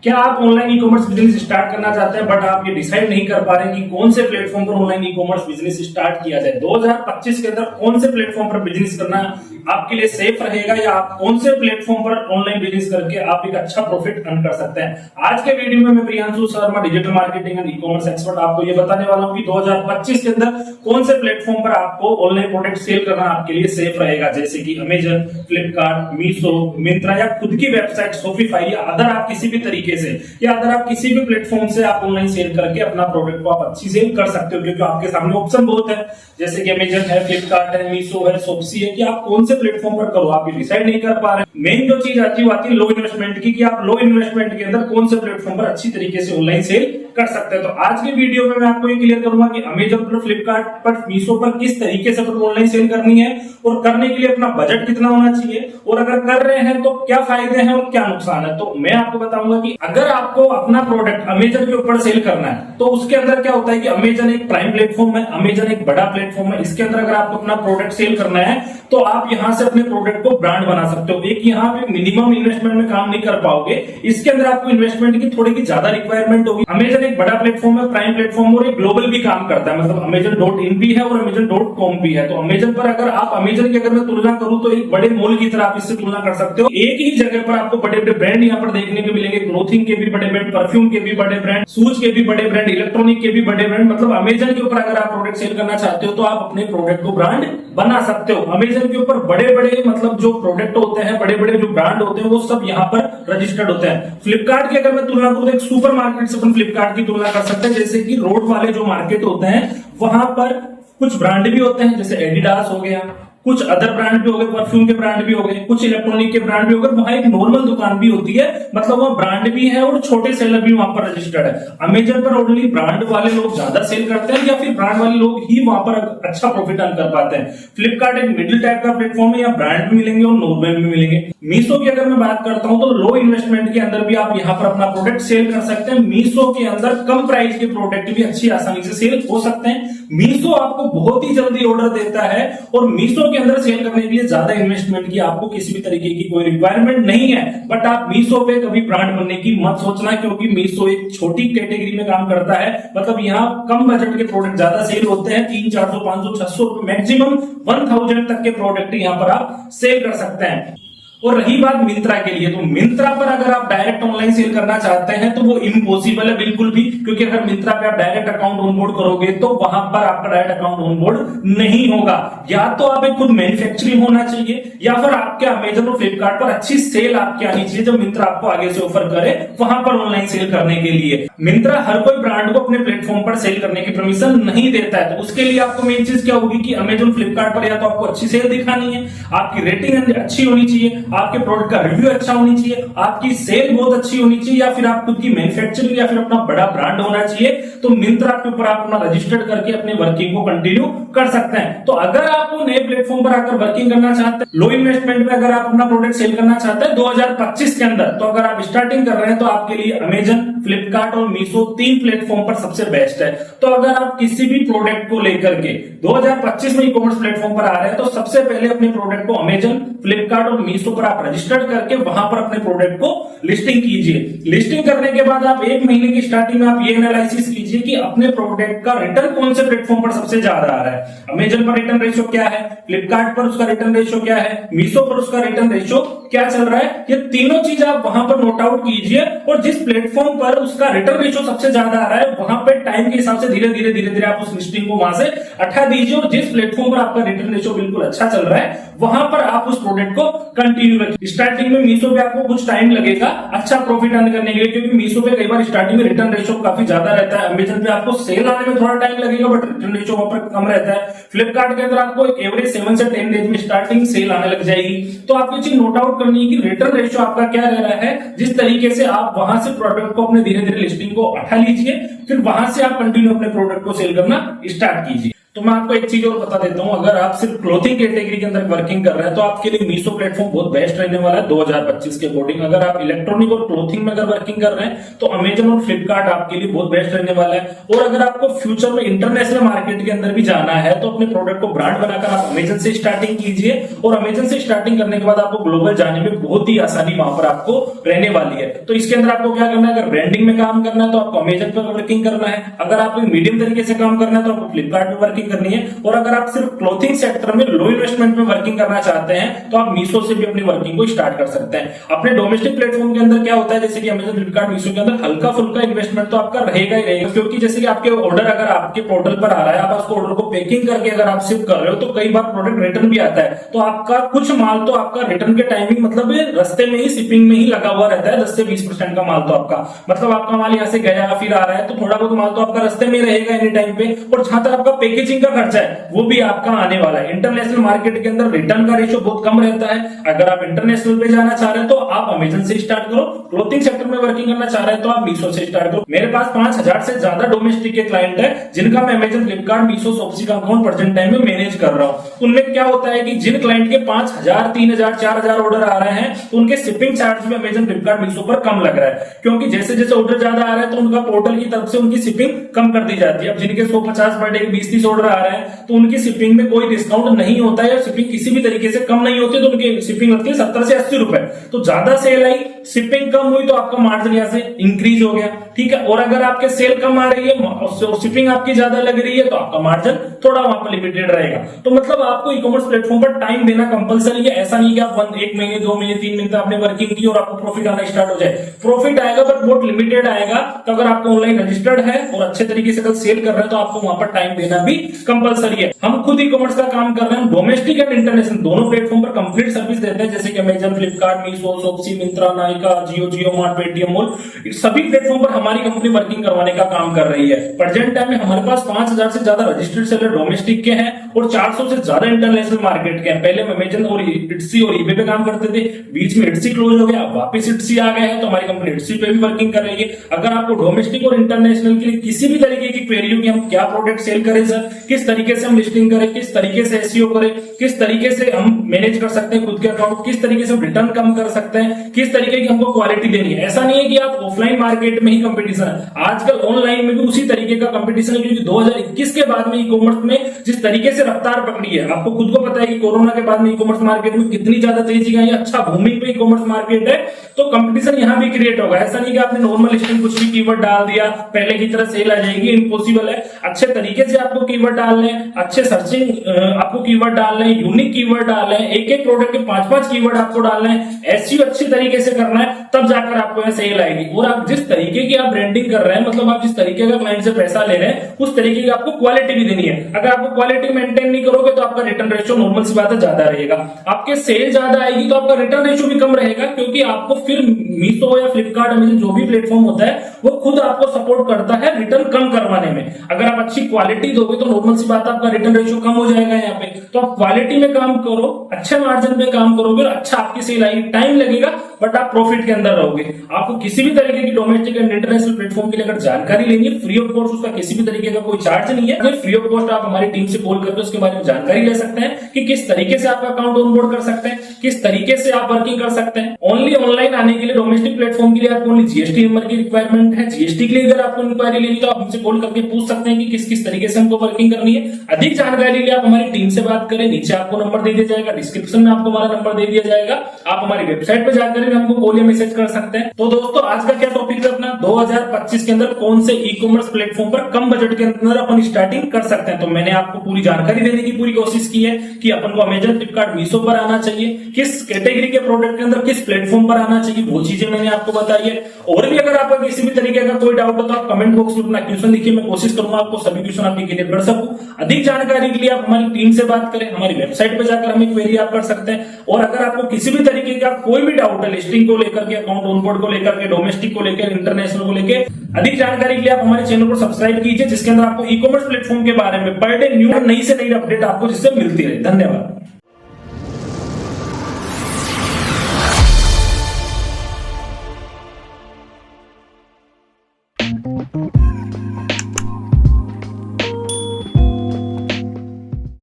क्या आप online e commerce business start करना चाहते हैं बट आप ये डिसाइड नहीं कर पा रहे हैं कि कौन से प्लेटफॉर्म पर online e commerce business start किया जाए? 2025 के अंदर कौन से प्लेटफॉर्म पर बिजनेस करना आपके लिए सेफ रहेगा, या आप कौन से प्लेटफॉर्म पर ऑनलाइन बिजनेस करके आप एक अच्छा प्रॉफिट अर्न कर सकते हैं? आज के वीडियो में मैं Priyanshu Sharma, digital marketing and e commerce expert, आपको ये बताने वाला हूं कि 2025 के अंदर कौन से प्लेटफॉर्म पर आपको ऑनलाइन प्रोडक्ट सेल करना आपके लिए सेफ रहेगा, जैसे कि अमेजन, फ्लिपकार्ट, मीशो, मिंत्रा, या खुद की वेबसाइट शॉपिफाई, या अदर आप किसी भी तरीके से, या अगर आप किसी भी प्लेटफॉर्म से आप ऑनलाइन सेल करके अपना प्रोडक्ट को आप अच्छी सेल कर सकते हो, क्योंकि आपके सामने ऑप्शन बहुत है, जैसे कि अमेजन है, फ्लिपकार्ट है, मीशो है, शॉप्सी है, कि आप कौन से प्लेटफॉर्म पर करो आप ये डिसाइड नहीं कर पा रहे हैं। मेन जो चीज आती है लो इन्वेस्टमेंट की, कि आप लो इन्वेस्टमेंट के अंदर कौन से प्लेटफॉर्म पर अच्छी तरीके से ऑनलाइन सेल कर सकते हैं। तो आज के वीडियो में मैं आपको ये क्लियर करूंगा कि अमेजन पर, फ्लिपकार्ट पर, मीशो पर किस तरीके से ऑनलाइन सेल करनी है, और करने के लिए अपना बजट कितना होना चाहिए, और अगर कर रहे हैं तो क्या फायदे हैं और क्या नुकसान है। तो मैं आपको बताऊंगा कि अगर आपको अपना प्रोडक्ट अमेजन के ऊपर सेल करना है तो उसके अंदर क्या होता है कि अमेजन एक प्राइम प्लेटफॉर्म है, अमेजन एक बड़ा प्लेटफॉर्म है। इसके अंदर अगर आपको अपना प्रोडक्ट सेल करना है तो आप यहां से अपने प्रोडक्ट को ब्रांड बना सकते हो। एक यहाँ पे मिनिमम इन्वेस्टमेंट में काम नहीं कर पाओगे, इसके अंदर आपको इन्वेस्टमेंट की थोड़ी की ज्यादा रिक्वायरमेंट होगी। अमेजन एक बड़ा प्लेटफॉर्म है, प्राइम प्लेटफॉर्म, और एक ग्लोबल भी काम करता है, मतलब अमेजन.इन भी है और अमेजन.com भी है। तो अमेजन पर अगर आप अमेजन की अगर मैं तुलना करूं तो एक बड़े मॉल की तरह आप इससे तुलना कर सकते हो। एक ही जगह पर आपको बड़े बड़े ब्रांड यहाँ पर देखने को मिलेंगे, क्लोथिंग के भी बड़े ब्रांड, परफ्यूम के भी बड़े ब्रांड, शूज के भी बड़े ब्रांड, इलेक्ट्रॉनिक के भी बड़े ब्रांड। मतलब अमेजन के ऊपर अगर आप प्रोडक्ट सेल करना चाहते हो तो आप अपने प्रोडक्ट को ब्रांड बना सकते हो। अमेजन के ऊपर बड़े बड़े मतलब जो प्रोडक्ट होते हैं, बड़े बड़े जो ब्रांड होते हैं, वो सब यहाँ पर रजिस्टर्ड होते हैं। फ्लिपकार्ट की अगर मैं तुलना करूं तो एक सुपर मार्केट से अपन फ्लिपकार्ट की तुलना कर सकते हैं, जैसे कि रोड वाले जो मार्केट होते हैं वहां पर कुछ ब्रांड भी होते हैं, जैसे एडिडास हो गया, कुछ अदर ब्रांड भी हो गए, परफ्यूम के ब्रांड भी हो गए, कुछ इलेक्ट्रॉनिक के ब्रांड भी हो गए। वहां एक नॉर्मल दुकान भी होती है, मतलब वहां ब्रांड भी है और छोटे सेलर भी वहां पर रजिस्टर्ड है। अमेजन पर ओनली ब्रांड वाले लोग ज्यादा सेल करते हैं, या फिर ब्रांड वाले लोग ही वहां पर अच्छा प्रॉफिट अर्न कर पाते हैं। फ्लिपकार्ट एक मिडिल टाइप का प्लेटफॉर्म है, या ब्रांड भी मिलेंगे और नॉर्मल भी मिलेंगे। मीशो की अगर मैं बात करता हूं तो लो इन्वेस्टमेंट के अंदर भी आप यहाँ पर अपना प्रोडक्ट सेल कर सकते हैं। मीशो के अंदर कम प्राइस के प्रोडक्ट भी अच्छी आसानी से सेल हो सकते हैं। मीशो आपको बहुत ही जल्दी ऑर्डर देता है, और मीशो के अंदर सेल करने के लिए ज्यादा इन्वेस्टमेंट की आपको किसी भी तरीके की कोई रिक्वायरमेंट नहीं है। बट आप मीशो पे कभी ब्रांड बनने की मत सोचना, क्योंकि मीशो एक छोटी कैटेगरी में काम करता है। मतलब यहाँ कम बजट के प्रोडक्ट ज्यादा सेल होते हैं, 300, 400, 500, 600 मैक्सिमम 1000 तक के प्रोडक्ट यहाँ पर आप सेल कर सकते हैं। और रही बात मिंत्रा के लिए, तो मिंत्रा पर अगर आप डायरेक्ट ऑनलाइन सेल करना चाहते हैं तो वो इम्पॉसिबल है बिल्कुल भी, क्योंकि अगर मिंत्रा पे आप डायरेक्ट अकाउंट ऑनबोर्ड करोगे तो वहां पर आपका डायरेक्ट अकाउंट ऑनबोर्ड नहीं होगा। या तो आप एक खुद मैन्युफैक्चरिंग होना चाहिए, या फिर आपके अमेजन और फ्लिपकार्ट पर अच्छी सेल आपकी आनी चाहिए, जब मिंत्रा आपको आगे से ऑफर करे वहां पर ऑनलाइन सेल करने के लिए। मिंत्रा हर कोई ब्रांड को अपने प्लेटफॉर्म पर सेल करने की परमिशन नहीं देता है। तो उसके लिए आपको मेन चीज क्या होगी कि अमेजन, फ्लिपकार्ट पर या तो आपको अच्छी सेल दिखानी है, आपकी रेटिंग अच्छी होनी चाहिए, आपके प्रोडक्ट का रिव्यू अच्छा होनी चाहिए, आपकी सेल बहुत अच्छी होनी चाहिए, या फिर आप खुद की मैन्युफैक्चरिंग या फिर अपना बड़ा ब्रांड होना चाहिए। तो मिंत्रा के ऊपर आप अपना रजिस्टर्ड करके अपने वर्किंग को कंटिन्यू कर सकते हैं। तो अगर आप नए प्लेटफॉर्म पर आकर वर्किंग करना चाहते हैं, लो इन्वेस्टमेंट में अगर आप अपना प्रोडक्ट सेल करना चाहते हैं 2025 के अंदर, तो अगर आप स्टार्टिंग कर रहे हैं तो आपके लिए अमेजन, फ्लिपकार्ट और मीशो 3 प्लेटफॉर्म पर सबसे बेस्ट है। तो अगर आप किसी भी प्रोडक्ट को लेकर के 2025 में ई कॉमर्स प्लेटफॉर्म पर आ रहे हैं तो सबसे पहले अपने प्रोडक्ट को अमेजन, फ्लिपकार्ट और मीशो पर आप रजिस्टर्ड करके वहां पर अपने प्रोडक्ट को लिस्टिंग कीजिए। लिस्टिंग करने के बाद आप 1 महीने की स्टार्टिंग में आप ये एनालिसिस कीजिए कि अपने प्रोडक्ट का रिटर्न कौन से प्लेटफॉर्म पर सबसे ज्यादा आ रहा है। अमेजन पर रिटर्न रेशियो क्या है, फ्लिपकार्ट पर उसका रिटर्न रेशियो क्या है, मीशो पर उसका रिटर्न रेशियो क्या चल रहा है। ये तीनों चीज आप वहां पर नोट आउट कीजिए, और जिस प्लेटफॉर्म पर उसका रिटर्न रेशियो सबसे ज्यादा आ रहा है वहां पे टाइम के हिसाब से धीरे धीरे आप उस लिस्टिंग को वहां से हटा दीजिए, और जिस प्लेटफॉर्म पर आपका रिटर्न रेशियो बिल्कुल अच्छा चल रहा है वहां पर आप उस प्रोडक्ट को कंटिन्यू रखिए। स्टार्टिंग में मीशो पे आपको कुछ टाइम लगेगा अच्छा प्रॉफिट अर्न करने के लिए, क्योंकि मीशो पे कई बार स्टार्टिंग में रिटर्न रेशियो काफी ज्यादा रहता है। अमेजन पे आपको सेल आने में थोड़ा टाइम लगेगा, बट रिटर्न रेशियो वहां पर कम रहता है। फ्लिपकार्ट के अंदर आपको एक एवरेज 7 से 10 डेज में स्टार्टिंग सेल आने लग जाएगी। तो आपको चीज नोट आउट करनी है कि रिटर्न रेशियो आपका क्या रह रहा है। जिस तरीके से आप वहां से प्रोडक्ट को अपने धीरे धीरे लिस्टिंग को हटा लीजिए, फिर वहां से आप कंटिन्यू अपने प्रोडक्ट को सेल करना स्टार्ट कीजिए। तो मैं आपको एक चीज और बता देता हूं, अगर आप सिर्फ क्लोथिंग कैटेगरी के अंदर वर्किंग कर रहे हैं तो आपके लिए मीशो प्लेटफॉर्म बहुत बेस्ट रहने वाला है 2025 के अकॉर्डिंग। अगर आप इलेक्ट्रॉनिक और क्लोथिंग में अगर वर्किंग कर रहे हैं तो अमेजन और फ्लिपकार्ट आपके लिए बहुत बेस्ट रहने वाला है। और अगर आपको फ्यूचर में इंटरनेशनल मार्केट के अंदर भी जाना है तो अपने प्रोडक्ट को ब्रांड बनाकर आप अमेजन से स्टार्टिंग कीजिए, और अमेजन से स्टार्टिंग करने के बाद आपको ग्लोबल जाने में बहुत ही आसानी वहां पर आपको रहने वाली है। तो इसके अंदर आपको क्या करना है, अगर ब्रांडिंग में काम करना है तो आपको अमेजन पर वर्किंग करना है, अगर आपको मीडियम तरीके से काम करना है तो आपको फ्लिपकार्ट में वर्किंग करनी है, और अगर आप सिर्फ क्लोथिंग सेक्टर में लो इन्वेस्टमेंट में वर्किंग करना चाहते हैं तो आप मीशो से भी अपनी वर्किंग को स्टार्ट कर सकते हैं। अपने डोमेस्टिक प्लेटफॉर्म के अंदर क्या होता है, जैसे कि अमेजन, फ्लिपकार्ट, मीशो के अंदर हल्का फुल्का इन्वेस्टमेंट तो आपका रहेगा ही रहेगा, क्योंकि जैसे कि आपके ऑर्डर अगर आपके पोर्टल पर आ रहा है, आप उसको ऑर्डर को पैकिंग करके अगर आप शिप कर रहे हो तो कई बार प्रोडक्ट रिटर्न भी आता है, तो आपका कुछ माल तो आपका रिटर्न के टाइमिंग मतलब रास्ते में ही शिपिंग में ही लगा हुआ रहता है। 10 से 20% का माल तो आपका मतलब आपका माल यहाँ से गया फिर आ रहा है, तो थोड़ा बहुत माल तो आपका रास्ते में रहेगा एनी टाइम पे, और जहां तक आपका पैकेजिंग का खर्चा है वो भी आपका आने वाला है। इंटरनेशनल मार्केट के अंदर रिटर्न का रेशियो बहुत कम रहता है। अगर आप इंटरनेशनल पे जाना चाह रहे हैं तो आप अमेजन से स्टार्ट करो, क्लोथिंग सेक्टर में वर्किंग करना चाह रहे हैं तो आप मीशो से स्टार्ट करो। मेरे पास 5000 से ज्यादा डोमेस्टिक के क्लाइंट है जिनका मैं अमेजन, फ्लिपकार्ट, मीशो, शॉप्सी का अकाउंट प्रेजेंट टाइम में मैनेज कर रहा हूं। उनमें क्या होता है कि जिन क्लाइंट के 5000, 3000, 4000 ऑर्डर आ रहे हैं तो उनके शिपिंग चार्ज भी अमेजन, फ्लिपकार्ट, मीशो पर कम लग रहा है, क्योंकि जैसे जैसे ऑर्डर ज्यादा आ रहा है तो उनका पोर्टल की तरफ से उनकी शिपिंग कम कर दी जाती है। अब जिनके 150 पर डे 20-30 ऑर्डर आ रहे हैं तो उनकी शिपिंग में कोई डिस्काउंट नहीं होता है, शिपिंग किसी भी तरीके से कम नहीं होती, तो उनकी शिपिंग लगती है 70 से 80 रुपए। तो ज्यादा सेल आई, शिपिंग कम हुई तो आपका मार्जिन यहां से इंक्रीज हो गया, ठीक है। और अगर आपके सेल कम आ रही है और शिपिंग आपकी ज्यादा लग रही है तो आपका मार्जिन थोड़ा वहां पर लिमिटेड रहेगा। तो मतलब आपको ई कॉमर्स प्लेटफॉर्म पर टाइम देना कंपलसरी है। ऐसा नहीं कि आप 1 महीने, 2 महीने, 3 महीने आपने वर्किंग की और आपको प्रॉफिट आना स्टार्ट हो जाए। प्रॉफिट आएगा बट बहुत लिमिटेड आएगा। तो अगर आपको ऑनलाइन रजिस्टर्ड है और अच्छे तरीके से अगर सेल कर रहे हैं तो आपको वहां पर टाइम देना भी कंपलसरी है। हम खुद ई कॉमर्स का काम कर रहे हैं, डोमेस्टिक एंड इंटरनेशनल दोनों प्लेटफॉर्म पर कंप्लीट सर्विस देते हैं, जैसे कि अमेजन, फ्लिपकार्ट, मीशो, शॉप्सी, मिंत्रा, नाइका, जियो मार्ट, पेटीएम मॉल, सभी प्लेटफॉर्म पर हमारी कंपनी वर्किंग करवाने का काम कर रही है। प्रेजेंट टाइम में हमारे पास 5000 से ज्यादा रजिस्टर्ड सेलर डोमेस्टिक के हैं और 400 से ज्यादा इंटरनेशनल मार्केट के हैं। पहले हम अमेजन और इट्सी और ईबे पे काम करते थे, बीच में इट्सी क्लोज हो गया, वापस इट्सी आ गया है, तो हमारी कंपनी इट्सी पे भी वर्किंग कर रही है। अगर आपको डोमेस्टिक और इंटरनेशनल के लिए किसी भी तरीके की क्वेरी हो कि हम क्या प्रोडक्ट सेल करें सर, किस तरीके से हम लिस्टिंग करें, किस तरीके से एसईओ करें, किस तरीके से हम मैनेज कर सकते हैं खुद के अकाउंट, किस तरीके से हम रिटर्न कम कर सकते हैं, किस तरीके की हमको क्वालिटी देनी है। ऐसा नहीं है कि आप ऑफलाइन मार्केट में ही कंपटीशन है, आजकल ऑनलाइन में भी उसी तरीके का कंपटीशन है, क्योंकि 2021 के बाद में ई कॉमर्स में जिस तरीके से रफ्तार पकड़ी है, आपको खुद को पता है कि कोरोना के बाद में ई कॉमर्स मार्केट में कितनी ज्यादा तेजी आई है। अच्छा भूमि पे ई कॉमर्स मार्केट है तो कंपटीशन यहां भी क्रिएट होगा। ऐसा नहीं कि आपने नॉर्मल लिस्टिंग कुछ भी कीवर्ड डाल दिया पहले की तरह सेल आ जाएगी, इम्पॉसिबल है। अच्छे तरीके से आपको कीवर्ड डालने, अच्छे सर्चिंग आपको कीवर्ड डालने, यूनिक कीवर्ड डालने, एक एक प्रोडक्ट के 5-5 कीवर्ड आपको डालने, एसईओ अच्छी तरीके से करना है, तब जाकर आपको यह सेल आएगी। और आप जिस तरीके की आप ब्रांडिंग कर रहे हैं, मतलब आप जिस तरीके का क्लाइंट से पैसा ले रहे हैं, उस तरीके की आपको क्वालिटी भी देनी है। अगर आपको क्वालिटी मेंटेन नहीं करोगे तो आपका रिटर्न रेशियो नॉर्मल सी बात है ज्यादा रहेगा। आपके सेल ज्यादा आएगी तो आपका रिटर्न रेशियो भी कम रहेगा, क्योंकि आपको फिर मीशो या फ्लिपकार्ट, अमेजन जो भी प्लेटफॉर्म होता है वो खुद आपको सपोर्ट करता है रिटर्न कम करवाने में। अगर आप अच्छी क्वालिटी दोगे तो नॉर्मल सी बात है आपका रिटर्न रेशियो कम हो जाएगा यहाँ पे। तो आप क्वालिटी में काम करो, अच्छे मार्जिन में काम करोगे और अच्छा आपकी सेल आएगी। टाइम लगेगा बट आप प्रॉफिट के अंदर रहोगे। आपको किसी भी तरीके की डोमेस्टिक एंड इंटरनेशनल प्लेटफॉर्म के लिए अगर जानकारी लेनी है, फ्री ऑफ कॉस्ट, उसका किसी भी तरीके का कोई चार्ज नहीं है। फ्री ऑफ कॉस्ट आप हमारी टीम से कॉल करके उसके बारे में जानकारी ले सकते हैं कि किस तरीके से आपका अकाउंट ऑनबोर्ड कर सकते हैं, किस तरीके से आप वर्किंग कर सकते हैं। ओनली ऑनलाइन आने के लिए डोमेस्टिक प्लेटफॉर्म के लिए आपको ओनली जीएसटी नंबर की रिक्वायरमेंट है। जीएसटी के लिए अगर आपको इंक्वायरी लेनी तो आप हमसे कॉल करके पूछ सकते हैं कि किस किस तरीके से हमको वर्किंग करनी है। अधिक जानकारी के लिए आप हमारी टीम से बात करें, नीचे आपको नंबर दे दिया जाएगा, डिस्क्रिप्शन में आपको हमारा नंबर दे दिया जाएगा। आप हमारी वेबसाइट पर जाकर हमको कॉल या मैसेज कर सकते हैं। तो दोस्तों आज का क्या टॉपिक है अपना, 2025 के अंदर कौन से ई कॉमर्स प्लेटफॉर्म पर कम बजट के अंदर अपन स्टार्टिंग कर सकते हैं। तो मैंने आपको पूरी जानकारी देने की पूरी कोशिश की है कि अपन को अमेजन, फ्लिपकार्ट, मीशो पर आना चाहिए, किस कैटेगरी के प्रोडक्ट के अंदर किस प्लेटफॉर्म पर आना चाहिए, वो चीजें मैंने आपको बताई है। और भी अगर आपका किसी भी तरीके का कोई डाउट हो तो आप कमेंट बॉक्स में अपना क्वेश्चन लिखिए, मैं कोशिश करूंगा आपको सभी क्वेश्चन आपके क्लियर कर सकूं। अधिक जानकारी के लिए आप हमारी टीम से बात करें, हमारी वेबसाइट पर जाकर हमें क्वेरी आप कर सकते हैं। और अगर आपको किसी भी तरीके का कोई भी डाउट है लिस्टिंग को लेकर के, अकाउंट ऑनबोर्ड को लेकर के, डोमेस्टिक को लेकर, इंटरनेशनल को लेकर, अधिक जानकारी के लिए आप हमारे चैनल को सब्सक्राइब कीजिए, जिसके अंदर आपको ई कॉमर्स प्लेटफॉर्म के बारे में पर डे न्यू नई से नई अपडेट आपको जिससे मिलती रहे। धन्यवाद।